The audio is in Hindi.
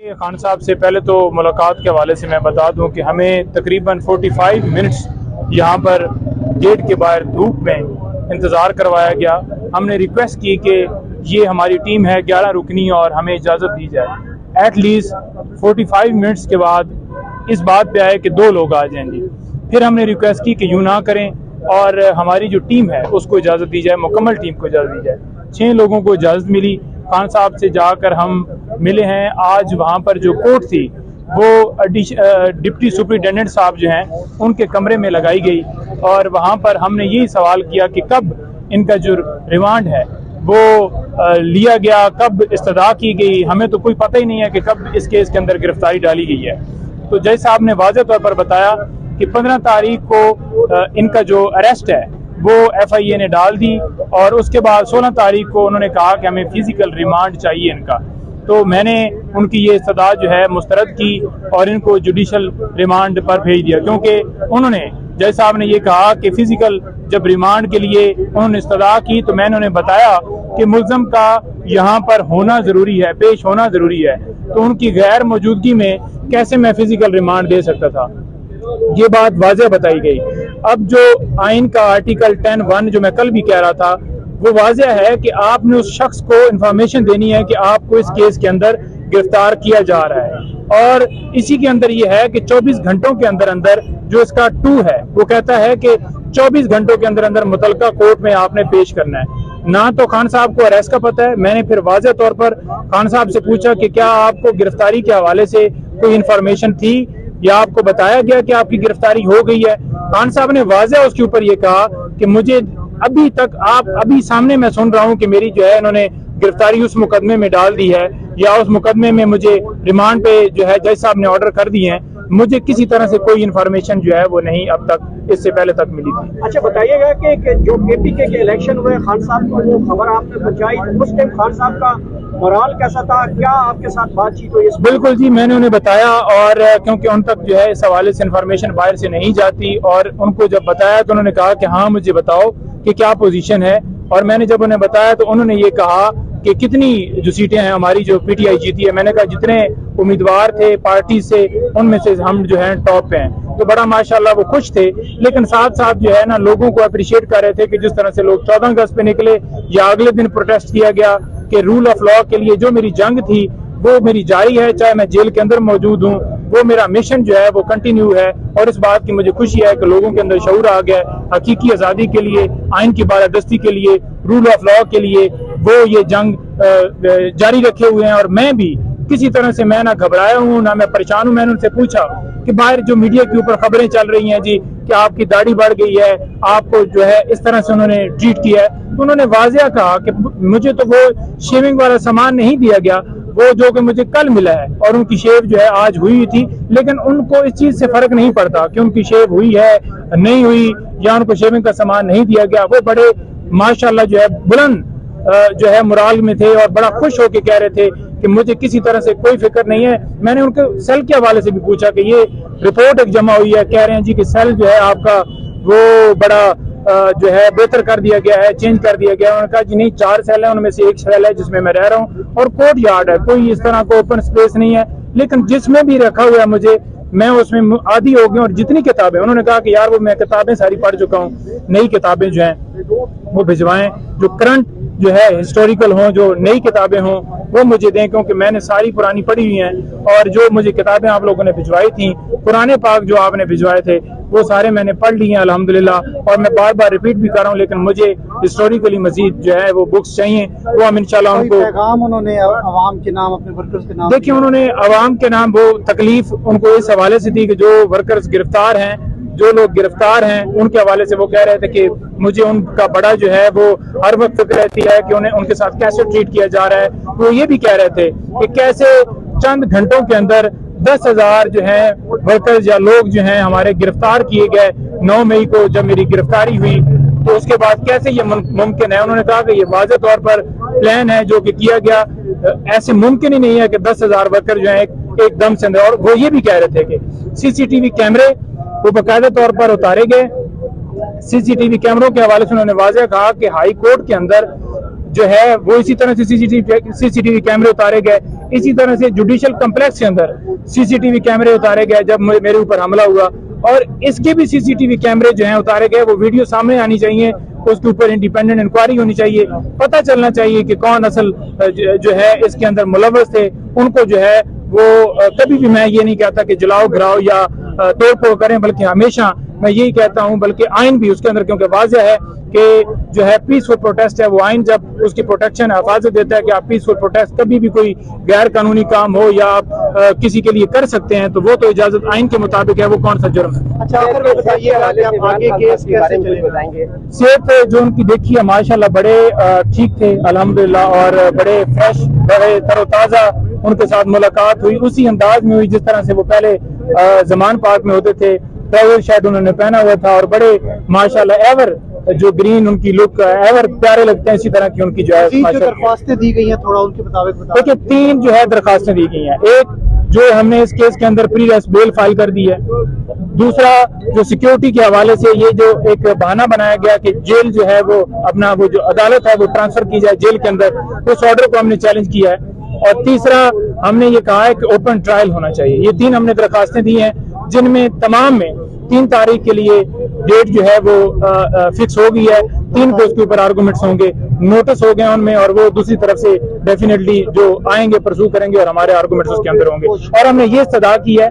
खान साहब से पहले तो मुलाकात के हवाले से मैं बता दूं कि हमें तकरीबन 45 मिनट्स यहाँ पर गेट के बाहर धूप में इंतज़ार करवाया गया। हमने रिक्वेस्ट की कि ये हमारी टीम है 11 रुकनी और हमें इजाज़त दी जाए। एटलीस्ट 45 मिनट्स के बाद इस बात पे आए कि 2 लोग आ जाएं जी। फिर हमने रिक्वेस्ट की कि यूँ ना करें और हमारी जो टीम है उसको इजाज़त दी जाए, मुकम्मल टीम को इजाज़त दी जाए। 6 लोगों को इजाज़त मिली। खान साहब से जाकर हम मिले हैं। आज वहाँ पर जो कोर्ट थी वो डिप्टी सुपरिटेंडेंट साहब जो हैं उनके कमरे में लगाई गई और वहाँ पर हमने यही सवाल किया कि कब इनका जो रिमांड है वो लिया गया, कब इस्तदा की गई। हमें तो कोई पता ही नहीं है कि कब इस केस के अंदर गिरफ्तारी डाली गई है। तो जज साहब ने वाज़ेह तौर पर बताया कि 15 तारीख को इनका जो अरेस्ट है वो FIA ने डाल दी और उसके बाद 16 तारीख को उन्होंने कहा कि हमें फिजिकल रिमांड चाहिए इनका। तो मैंने उनकी ये इस्तदा जो है मुस्तरद की और इनको जुडिशल रिमांड पर भेज दिया, क्योंकि उन्होंने जज साहब ने ये कहा कि फिजिकल जब रिमांड के लिए उन्होंने इस्तदा की तो मैंने उन्हें बताया कि मुल्ज़म का यहाँ पर होना ज़रूरी है, पेश होना ज़रूरी है। तो उनकी गैर मौजूदगी में कैसे मैं फिजिकल रिमांड दे सकता था, ये बात वाज़ेह बताई गई। अब जो आइन का आर्टिकल 10(1) जो मैं कल भी कह रहा था वो वाज़ेह है कि आपने उस शख्स को इंफॉर्मेशन देनी है कि आपको इस केस के अंदर गिरफ्तार किया जा रहा है और इसी के अंदर ये है कि 24 घंटों के अंदर अंदर जो इसका 2 है वो कहता है कि 24 घंटों के अंदर अंदर मुतलका कोर्ट में आपने पेश करना है। ना तो खान साहब को अरेस्ट का पता है। मैंने फिर वाज़ेह तौर पर खान साहब से पूछा कि क्या आपको गिरफ्तारी के हवाले से कोई इंफॉर्मेशन थी या आपको बताया गया कि आपकी गिरफ्तारी हो गई है। खान साहब ने वाज़ेह उसके ऊपर ये कहा कि मुझे अभी तक अभी सामने मैं सुन रहा हूं कि मेरी जो है इन्होंने गिरफ्तारी उस मुकदमे में डाल दी है या उस मुकदमे में मुझे रिमांड पे जो है जज साहब ने ऑर्डर कर दिए हैं। मुझे किसी तरह से कोई इन्फॉर्मेशन जो है वो नहीं अब तक इससे पहले तक मिली थी। अच्छा बताइएगा कि जो KPK के इलेक्शन हुए खान साहब को वो खबर आपने पहुंचाई, उस टाइम खान साहब का मोराल कैसा था, क्या आपके साथ बातचीत हुई? बिल्कुल जी, मैंने उन्हें बताया और क्योंकि उन तक जो है इस हवाले से इन्फॉर्मेशन बाहर से नहीं जाती और उनको जब बताया तो उन्होंने कहा कि हाँ मुझे बताओ कि क्या पोजीशन है। और मैंने जब उन्हें बताया तो उन्होंने ये कहा कि कितनी जो सीटें हैं हमारी जो PTI जीती है। मैंने कहा जितने उम्मीदवार थे पार्टी से उनमें से हम जो है टॉप पे हैं। तो बड़ा माशाल्लाह वो खुश थे, लेकिन साथ साथ जो है ना लोगों को अप्रिशिएट कर रहे थे कि जिस तरह से लोग 14 अगस्त पे निकले या अगले दिन प्रोटेस्ट किया गया कि रूल ऑफ लॉ के लिए जो मेरी जंग थी वो मेरी जारी है, चाहे मैं जेल के अंदर मौजूद हूँ, वो मेरा मिशन जो है वो कंटिन्यू है। और इस बात की मुझे खुशी है कि लोगों के अंदर शऊर आ गया हकीकी आज़ादी के लिए, आइन की बालादस्ती के लिए, रूल ऑफ लॉ के लिए वो ये जंग जारी रखे हुए हैं। और मैं भी किसी तरह से मैं ना घबराया हूँ ना मैं परेशान हूँ। मैंने उनसे पूछा कि बाहर जो मीडिया के ऊपर खबरें चल रही हैं जी कि आपकी दाढ़ी बढ़ गई है, आपको जो है इस तरह से उन्होंने ट्रीट किया है, तो उन्होंने वाज़ेह कहा कि मुझे तो वो शेविंग वाला सामान नहीं दिया गया, वो जो कि मुझे कल मिला है। और उनकी शेव जो है आज हुई थी, लेकिन उनको इस चीज से फर्क नहीं पड़ता कि उनकी शेव हुई है नहीं हुई या उनको शेविंग का सामान नहीं दिया गया। वो बड़े माशाल्लाह जो है बुलंद जो है मुराल में थे और बड़ा खुश होकर कह रहे थे कि मुझे किसी तरह से कोई फिक्र नहीं है। मैंने उनके सेल के हवाले से भी पूछा कि ये रिपोर्ट एक जमा हुई है, कह रहे हैं जी कि सेल जो है आपका वो बड़ा जो है बेहतर कर दिया गया है, चेंज कर दिया गया है। उन्होंने कहा जी नहीं, 4 सेल है, उनमें से एक सेल है जिसमें मैं रह रहा हूँ और कोर्ट यार्ड है, कोई इस तरह का ओपन स्पेस नहीं है। लेकिन जिसमें भी रखा हुआ है मुझे, मैं उसमें आदी हो गया। और जितनी किताबें, उन्होंने कहा कि यार वो मैं किताबें सारी पढ़ चुका हूँ, नई किताबें जो हैं वो भिजवाएं, जो करंट जो है हिस्टोरिकल हों, जो नई किताबें हों वो मुझे दें, क्योंकि मैंने सारी पुरानी पढ़ी हुई हैं। और जो मुझे किताबें आप लोगों ने भिजवाई थी, पुराने पाक जो आपने भिजवाए थे वो सारे मैंने पढ़ लिए हैं अल्हम्दुलिल्लाह। और मैं बार बार रिपीट भी कर रहा हूँ, लेकिन मुझे हिस्टोरिकली मजीद जो है वो बुक्स चाहिए, वो हम इंशाल्लाह उनको पैगाम उन्होंने अवाम के नाम, अपने वर्कर्स के नाम, देखिए उन्होंने अवाम के नाम वो तकलीफ उनको इस हवाले से थी कि जो वर्कर्स गिरफ्तार हैं, जो लोग गिरफ्तार हैं, उनके हवाले से वो कह रहे थे कि मुझे उनका बड़ा जो है वो हर वक्त फिक्र रहती है कि उन्हें उनके साथ कैसे ट्रीट किया जा रहा है। वो ये भी कह रहे थे कि कैसे चंद घंटों के अंदर 10,000 जो है वर्कर्स या लोग जो हैं हमारे गिरफ्तार किए गए। 9 मई को जब मेरी गिरफ्तारी हुई तो उसके बाद कैसे ये मुमकिन है। उन्होंने कहा कि ये वाज़ेह तौर पर प्लान है जो कि किया गया, ऐसे मुमकिन ही नहीं है कि 10,000 वर्कर जो है एकदम से अंदर। और वो ये भी कह रहे थे कि CCTV कैमरे वो बाकायदा तौर पर उतारे गए। CCTV कैमरों के हवाले से उन्होंने वाज़ेह कहा कि हाई कोर्ट के अंदर जो है वो इसी तरह से CCTV कैमरे उतारे गए। इसी तरह से जुडिशल कम्प्लेक्स के अंदर सीसीटीवी कैमरे उतारे गए जब मेरे ऊपर हमला हुआ, और इसके भी सीसीटीवी कैमरे जो हैं उतारे गए, वो वीडियो सामने आनी चाहिए, उसके ऊपर इंडिपेंडेंट इंक्वायरी होनी चाहिए, पता चलना चाहिए कि कौन असल जो है इसके अंदर मुलव्वस थे। उनको जो है वो कभी भी मैं ये नहीं कहता कि जलाओ गिराओ या तोड़ फोड़ करें, बल्कि हमेशा मैं यही कहता हूं, बल्कि आइन भी उसके अंदर, क्योंकि वाज़ेह है कि जो है पीसफुल प्रोटेस्ट है, वो आइन जब उसकी प्रोटेक्शन हिफाजत देता है कि आप पीसफुल प्रोटेस्ट कभी भी कोई गैर कानूनी काम हो या आप किसी के लिए कर सकते हैं, तो वो तो इजाजत आइन के मुताबिक है, वो कौन सा जुर्म है। अच्छा, आखिर में बताइएगा कि आप आगे केस कैसे चलेंगे? सेहत जो उनकी देखी है माशाल्लाह बड़े ठीक थे अल्हम्दुलिल्लाह, और बड़े फ्रेश, बड़े तरोताजा उनके साथ मुलाकात हुई, उसी अंदाज में हुई जिस तरह से वो पहले जमान पार्क में होते थे। ट्रैवल शर्ट उन्होंने पहना हुआ था और बड़े माशाल्लाह एवर जो ग्रीन उनकी लुक एवर प्यारे लगते हैं, इसी तरह की उनकी जो है दरख्वास्तें दी गई हैं, थोड़ा उनके मुताबिक बताओ। देखिए 3 जो है दरखास्तें दी गई हैं। एक जो हमने इस केस के अंदर प्री अरेस्ट बेल फाइल कर दी है। दूसरा जो सिक्योरिटी के हवाले से ये जो एक बहाना बनाया गया कि जेल जो है वो अपना वो जो अदालत है वो ट्रांसफर की जाए जेल के अंदर, उस ऑर्डर को हमने चैलेंज किया है। और तीसरा हमने ये कहा है कि ओपन ट्रायल होना चाहिए। ये 3 हमने दरखास्तें दी हैं, जिनमें तमाम में 3 तारीख के लिए डेट जो है वो फिक्स हो गई है। 3 को उसके ऊपर आर्गूमेंट्स होंगे, नोटिस हो गए उनमें, और वो दूसरी तरफ से डेफिनेटली जो आएंगे परसू करेंगे और हमारे आर्गूमेंट्स उसके अंदर होंगे। और हमने ये सदा की है